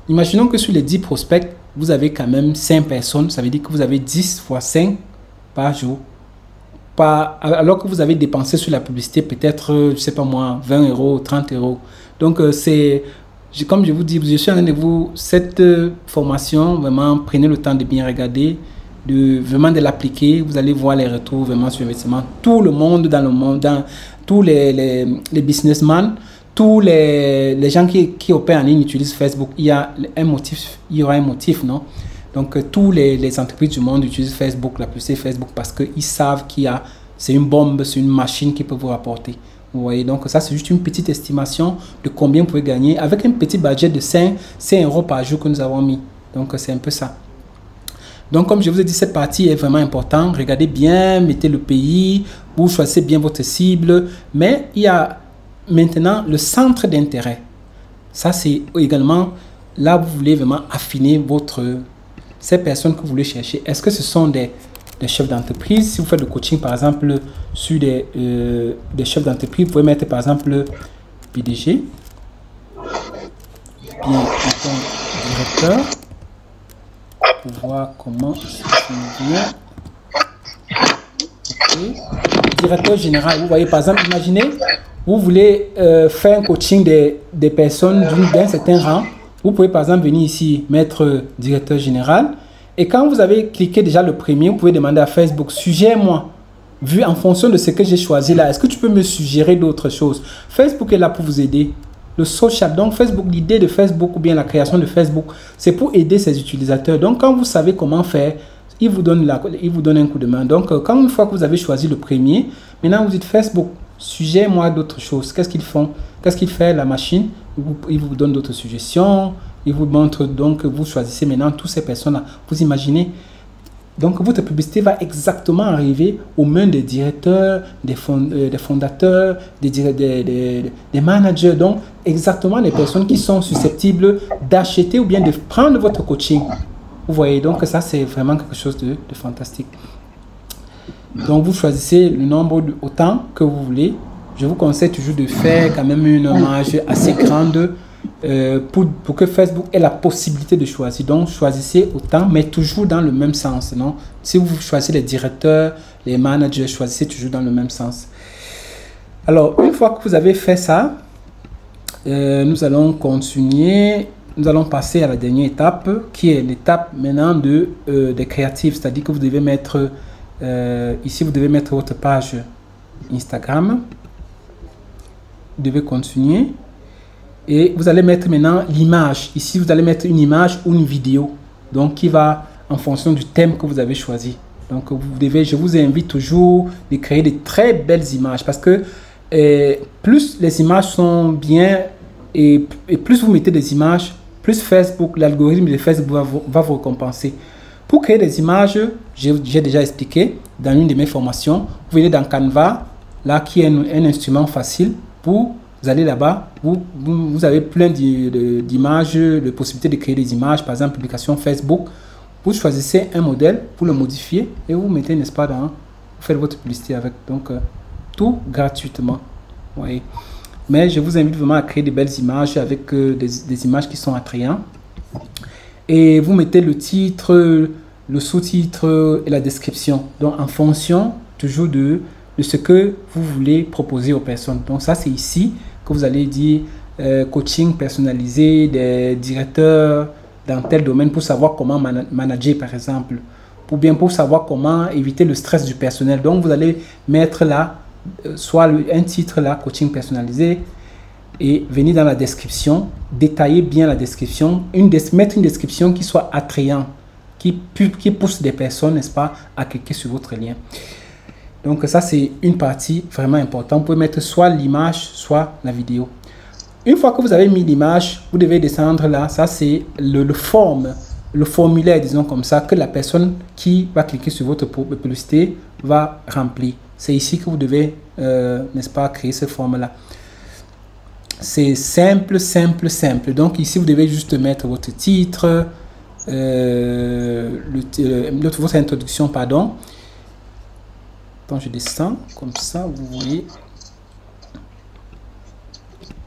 imaginons que sur les 10 prospects, vous avez quand même 5 personnes. Ça veut dire que vous avez 10 fois 5 par jour. Alors que vous avez dépensé sur la publicité peut-être, je ne sais pas moi, 20 euros, 30 euros. Donc, comme je vous dis, je suis en train de vous... Cette formation, vraiment, prenez le temps de bien regarder, vraiment de l'appliquer. Vous allez voir les retours vraiment sur l'investissement. Tout le monde dans le monde, tous les businessmen, tous les gens qui opèrent en ligne utilisent Facebook. Il y aura un motif, non? Donc, tous les entreprises du monde utilisent Facebook, la publicité Facebook, parce qu'ils savent c'est une bombe, c'est une machine qui peut vous rapporter. Vous voyez, donc ça, c'est juste une petite estimation de combien vous pouvez gagner avec un petit budget de 5 euros par jour que nous avons mis. Donc, c'est un peu ça. Donc, comme je vous ai dit, cette partie est vraiment importante. Regardez bien, mettez le pays, vous choisissez bien votre cible, mais il y a maintenant le centre d'intérêt. Ça, c'est également là où vous voulez vraiment affiner ces personnes que vous voulez chercher. Est-ce que ce sont des chefs d'entreprise? Si vous faites le coaching, par exemple, sur des chefs d'entreprise, vous pouvez mettre, par exemple, PDG, bien, directeur, pour voir comment ça fonctionne. Okay. Directeur général, vous voyez, par exemple, imaginez, vous voulez faire un coaching des personnes d'un certain rang. Vous pouvez par exemple venir ici, mettre directeur général. Et quand vous avez cliqué déjà le premier, vous pouvez demander à Facebook, suggère-moi, vu en fonction de ce que j'ai choisi là, est-ce que tu peux me suggérer d'autres choses? Facebook est là pour vous aider. Le social, donc Facebook, l'idée de Facebook ou bien la création de Facebook, c'est pour aider ses utilisateurs. Donc quand vous savez comment faire, il vous donne un coup de main. Donc quand une fois que vous avez choisi le premier, maintenant vous dites Facebook, suggère-moi d'autres choses. Qu'est-ce qu'ils font? Qu'est-ce qu'il fait la machine? Il vous donne d'autres suggestions. Il vous montre donc, vous choisissez maintenant toutes ces personnes-là. Vous imaginez? Donc votre publicité va exactement arriver aux mains des directeurs, des fondateurs, des managers. Donc exactement les personnes qui sont susceptibles d'acheter ou bien de prendre votre coaching. Vous voyez, donc ça c'est vraiment quelque chose de fantastique. Donc vous choisissez le nombre autant que vous voulez. Je vous conseille toujours de faire quand même une marge assez grande pour que Facebook ait la possibilité de choisir. Donc choisissez autant, mais toujours dans le même sens. Non? Si vous choisissez les directeurs, les managers, choisissez toujours dans le même sens. Alors, une fois que vous avez fait ça, nous allons continuer. Nous allons passer à la dernière étape, qui est l'étape maintenant des créatifs. C'est-à-dire que vous devez mettre, ici, vous devez mettre votre page Instagram. Vous devez continuer. Et vous allez mettre maintenant l'image. Ici, vous allez mettre une image ou une vidéo. Donc, qui va en fonction du thème que vous avez choisi. Donc, je vous invite toujours de créer de très belles images. Parce que plus les images sont bien et plus vous mettez des images, plus Facebook, l'algorithme de Facebook va vous récompenser. Pour créer des images, j'ai déjà expliqué dans une de mes formations. Vous venez dans Canva, là qui est un instrument facile. Vous allez là-bas, vous avez plein d'images, de possibilités de créer des images, par exemple, publication Facebook. Vous choisissez un modèle pour le modifier et vous mettez, n'est-ce pas, vous faites votre publicité avec. Donc, tout gratuitement. Oui. Mais je vous invite vraiment à créer de belles images avec des images qui sont attrayantes. Et vous mettez le titre, le sous-titre et la description. Donc, en fonction toujours de ce que vous voulez proposer aux personnes. Donc, ça, c'est ici que vous allez dire coaching personnalisé des directeurs dans tel domaine pour savoir comment manager, par exemple. Ou bien pour savoir comment éviter le stress du personnel. Donc, vous allez mettre là soit un titre là, coaching personnalisé, et venir dans la description, détailler bien la description, mettre une description qui soit attrayante, qui pousse des personnes, n'est-ce pas, à cliquer sur votre lien. Donc ça, c'est une partie vraiment importante. Vous pouvez mettre soit l'image, soit la vidéo. Une fois que vous avez mis l'image, vous devez descendre là. Ça, c'est le formulaire, disons comme ça, que la personne qui va cliquer sur votre publicité va remplir. C'est ici que vous devez, n'est-ce pas, créer ce forme-là. C'est simple, simple, simple. Donc ici, vous devez juste mettre votre titre, votre introduction, pardon. Quand je descends, comme ça, vous voyez.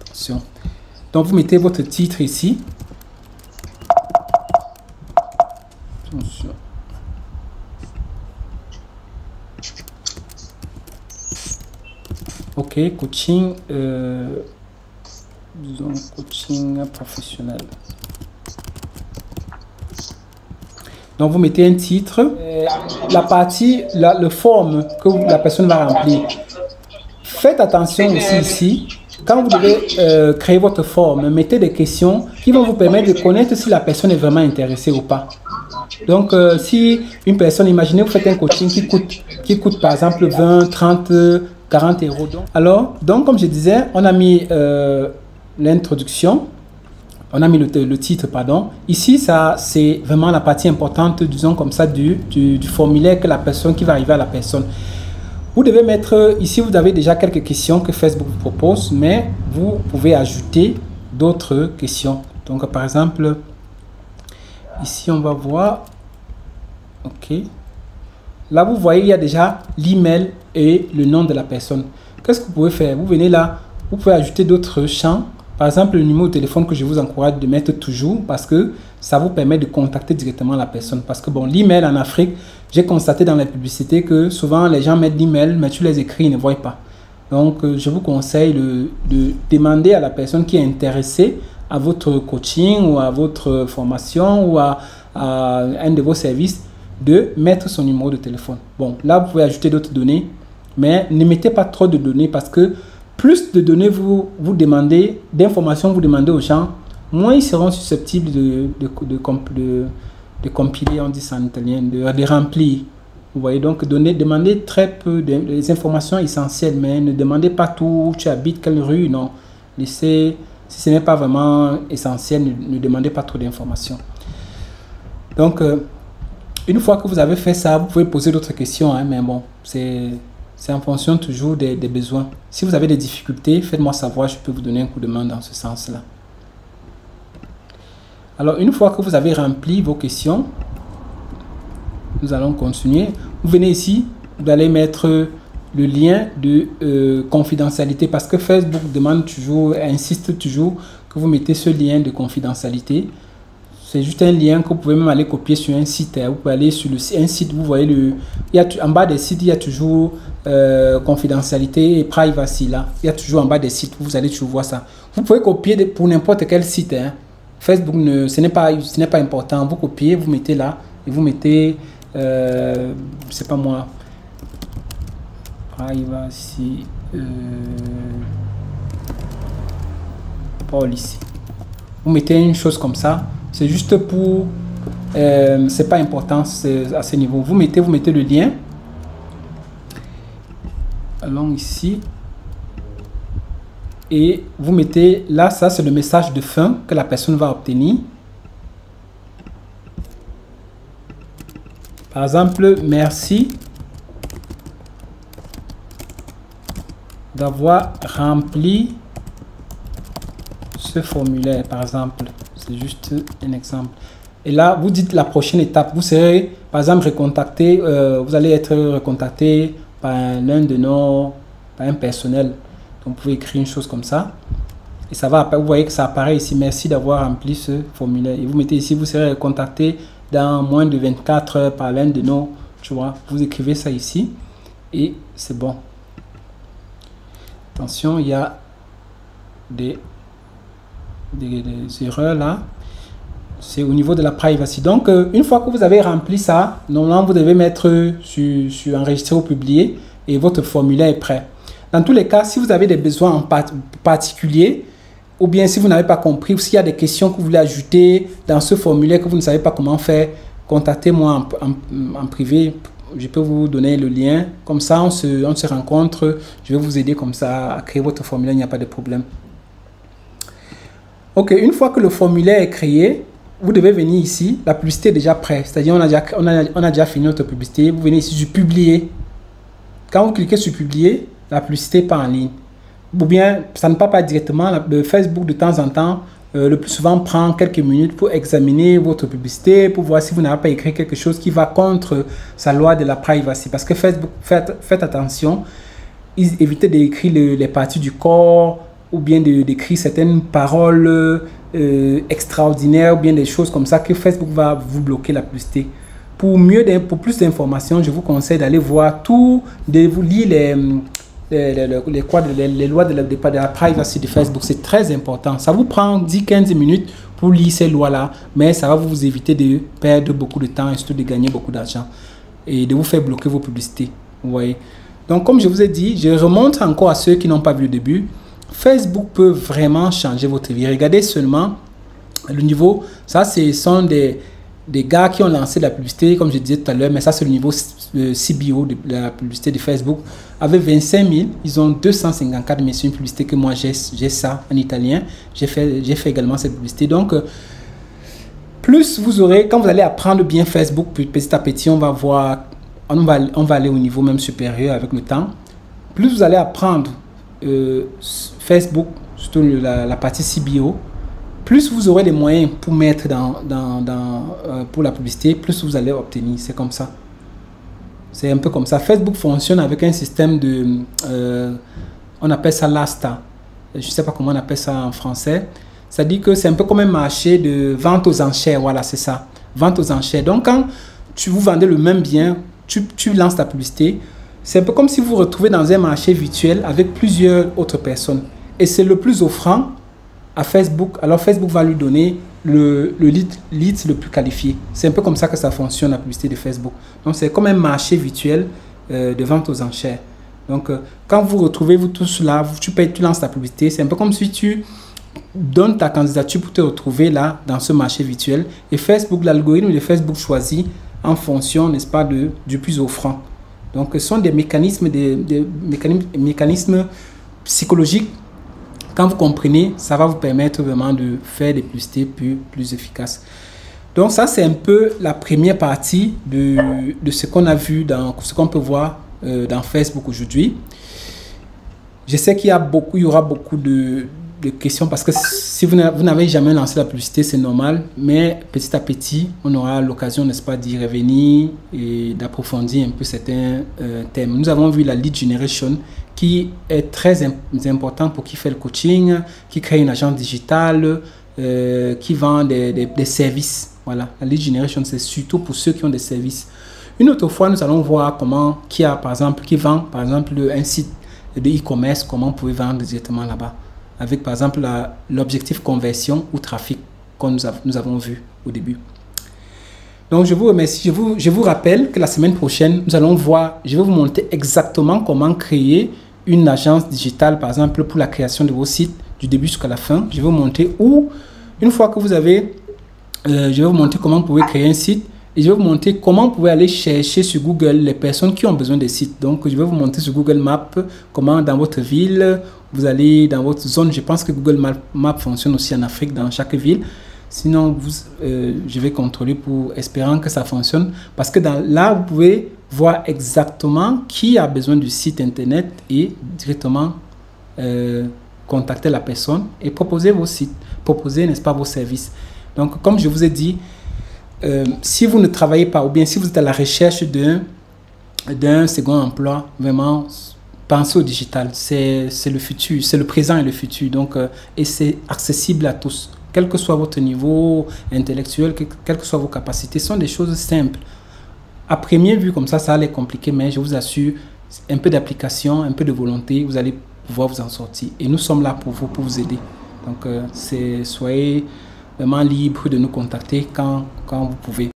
Attention. Donc vous mettez votre titre ici. Attention. Ok, coaching, disons coaching professionnel. Donc, vous mettez un titre, la partie, le forme que la personne va remplir. Faites attention aussi ici, quand vous devez créer votre forme, mettez des questions qui vont vous permettre de connaître si la personne est vraiment intéressée ou pas. Donc, si une personne, imaginez, vous faites un coaching qui coûte par exemple 20, 30, 40 euros. Alors, donc, comme je disais, on a mis l'introduction. On a mis le titre, pardon. Ici, ça, c'est vraiment la partie importante, disons comme ça, du formulaire que la personne, qui va arriver à la personne. Vous devez mettre, ici, vous avez déjà quelques questions que Facebook vous propose, mais vous pouvez ajouter d'autres questions. Donc, par exemple, ici, on va voir, ok. Là, vous voyez, il y a déjà l'email et le nom de la personne. Qu'est-ce que vous pouvez faire? Vous venez là, vous pouvez ajouter d'autres champs. Par exemple, le numéro de téléphone que je vous encourage de mettre toujours parce que ça vous permet de contacter directement la personne. Parce que bon, l'email en Afrique, j'ai constaté dans la publicité que souvent les gens mettent l'email, mais tu les écris, ils ne voient pas. Donc, je vous conseille de demander à la personne qui est intéressée à votre coaching ou à votre formation ou à un de vos services de mettre son numéro de téléphone. Bon, là, vous pouvez ajouter d'autres données, mais ne mettez pas trop de données parce que plus de données vous demandez, d'informations vous demandez aux gens, moins ils seront susceptibles de compiler, on dit ça en italien, de remplir. Vous voyez, donc demandez très peu des informations essentielles, mais ne demandez pas tout, où tu habites, quelle rue, non. Laissez, si ce n'est pas vraiment essentiel, ne demandez pas trop d'informations. Donc, une fois que vous avez fait ça, vous pouvez poser d'autres questions, hein, mais bon, c'est en fonction toujours des besoins. Si vous avez des difficultés, faites-moi savoir, je peux vous donner un coup de main dans ce sens-là. Alors, une fois que vous avez rempli vos questions, nous allons continuer. Vous venez ici, vous allez mettre le lien de confidentialité parce que Facebook demande toujours, insiste toujours que vous mettez ce lien de confidentialité. C'est juste un lien que vous pouvez même aller copier sur un site. Vous pouvez aller sur un site, vous voyez, en bas des sites, il y a toujours confidentialité et privacy là. Il y a toujours en bas des sites, vous allez toujours voir ça. Vous pouvez copier pour n'importe quel site. Hein. Facebook, ce n'est pas important. Vous copiez, vous mettez là et vous mettez, c'est pas moi, privacy policy. Vous mettez une chose comme ça. C'est juste pour, c'est pas important à ce niveau. Vous mettez le lien. Allons ici. Et vous mettez là, ça c'est le message de fin que la personne va obtenir. Par exemple, merci d'avoir rempli ce formulaire, par exemple. C'est juste un exemple. Et là, vous dites la prochaine étape. Vous serez, par exemple, recontacté. Vous allez être recontacté par l'un de par un personnel. Donc, vous pouvez écrire une chose comme ça. Et ça va, vous voyez que ça apparaît ici. Merci d'avoir rempli ce formulaire. Et vous mettez ici, vous serez recontacté dans moins de 24 heures par l'un de nos. Tu vois, vous écrivez ça ici. Et c'est bon. Attention, il y a des erreurs là. C'est au niveau de la privacy. Donc, une fois que vous avez rempli ça, normalement, vous devez mettre sur enregistrer ou publier et votre formulaire est prêt. Dans tous les cas, si vous avez des besoins en particulier, ou bien si vous n'avez pas compris, ou s'il y a des questions que vous voulez ajouter dans ce formulaire que vous ne savez pas comment faire, contactez-moi en privé. Je peux vous donner le lien. Comme ça, on se rencontre. Je vais vous aider comme ça à créer votre formulaire. Il n'y a pas de problème. Ok, une fois que le formulaire est créé, vous devez venir ici. La publicité est déjà prête. C'est-à-dire, on a déjà fini notre publicité. Vous venez ici sur publier. Quand vous cliquez sur publier, la publicité part en ligne. Ou bien, ça ne part pas directement. Le Facebook, de temps en temps, le plus souvent, prend quelques minutes pour examiner votre publicité, pour voir si vous n'avez pas écrit quelque chose qui va contre sa loi de la privacy. Parce que Facebook, faites attention. Évitez d'écrire les parties du corps ou bien d'écrire certaines paroles extraordinaires ou bien des choses comme ça que Facebook va vous bloquer la publicité. Pour plus d'informations, je vous conseille d'aller voir vous lire les lois de la privacy de Facebook. C'est très important. Ça vous prend 10-15 minutes pour lire ces lois-là, mais ça va vous éviter de perdre beaucoup de temps et surtout de gagner beaucoup d'argent et de vous faire bloquer vos publicités. Vous voyez? Donc, comme je vous ai dit, je remonte encore à ceux qui n'ont pas vu le début. Facebook peut vraiment changer votre vie. Regardez seulement le niveau. Ça, ce sont des gars qui ont lancé la publicité, comme je disais tout à l'heure, mais ça, c'est le niveau CBO de la publicité de Facebook. Avec 25 000, ils ont 254 000. C'est une publicité que moi, j'ai ça en italien. J'ai fait également cette publicité. Donc, plus vous aurez, quand vous allez apprendre bien Facebook, petit à petit, on va voir, on va aller au niveau même supérieur avec le temps. Plus vous allez apprendre Facebook, surtout la partie CBO, plus vous aurez les moyens pour mettre pour la publicité, plus vous allez obtenir. C'est comme ça. C'est un peu comme ça. Facebook fonctionne avec un système de... on appelle ça l'ASTA. Je ne sais pas comment on appelle ça en français. Ça dit que c'est un peu comme un marché de vente aux enchères. Voilà, c'est ça. Vente aux enchères. Donc, quand vous vendez le même bien, tu lances ta publicité. C'est un peu comme si vous vous retrouvez dans un marché virtuel avec plusieurs autres personnes. Et c'est le plus offrant à Facebook. Alors, Facebook va lui donner le lead le plus qualifié. C'est un peu comme ça que ça fonctionne, la publicité de Facebook. Donc, c'est comme un marché virtuel de vente aux enchères. Donc, quand vous retrouvez vous tous là, tu lances ta publicité. C'est un peu comme si tu donnes ta candidature pour te retrouver là, dans ce marché virtuel. Et Facebook, l'algorithme de Facebook choisit en fonction, n'est-ce pas, du plus offrant. Donc, ce sont des mécanismes, mécanismes psychologiques. Quand vous comprenez, ça va vous permettre vraiment de faire des publicités plus efficaces. Donc, ça, c'est un peu la première partie de ce qu'on a vu, ce qu'on peut voir dans Facebook aujourd'hui. Je sais qu'il y aura beaucoup de questions parce que si vous n'avez jamais lancé la publicité, c'est normal. Mais petit à petit, on aura l'occasion, n'est-ce pas, d'y revenir et d'approfondir un peu certains thèmes. Nous avons vu la lead generation qui est très important pour qui fait le coaching, qui crée une agence digitale, qui vend des services. Voilà, la lead generation, c'est surtout pour ceux qui ont des services. Une autre fois, nous allons voir qui vend par exemple un site de e-commerce, comment vous pouvez vendre directement là-bas. Avec par exemple l'objectif conversion ou trafic comme nous avons vu au début. Donc je vous remercie, je vous rappelle que la semaine prochaine, je vais vous montrer exactement comment créer une agence digitale, par exemple pour la création de vos sites du début jusqu'à la fin. Je vais vous montrer une fois que vous avez, je vais vous montrer comment vous pouvez créer un site et je vais vous montrer comment vous pouvez aller chercher sur Google les personnes qui ont besoin des sites. Donc je vais vous montrer sur Google Maps comment dans votre ville, vous allez dans votre zone. Je pense que Google Maps fonctionne aussi en Afrique dans chaque ville. Sinon, je vais contrôler pour espérant que ça fonctionne. Parce que là, vous pouvez voir exactement qui a besoin du site internet et directement contacter la personne et proposer vos sites, proposer, n'est-ce pas, vos services. Donc, comme je vous ai dit, si vous ne travaillez pas ou bien si vous êtes à la recherche d'un second emploi, vraiment, pensez au digital. C'est le futur, c'est le présent et le futur. Donc, et c'est accessible à tous. Quel que soit votre niveau intellectuel, quelles que soient vos capacités, ce sont des choses simples. À première vue, comme ça a l'air compliqué, mais je vous assure, un peu d'application, un peu de volonté, vous allez pouvoir vous en sortir. Et nous sommes là pour vous aider. Donc, soyez vraiment libre de nous contacter quand vous pouvez.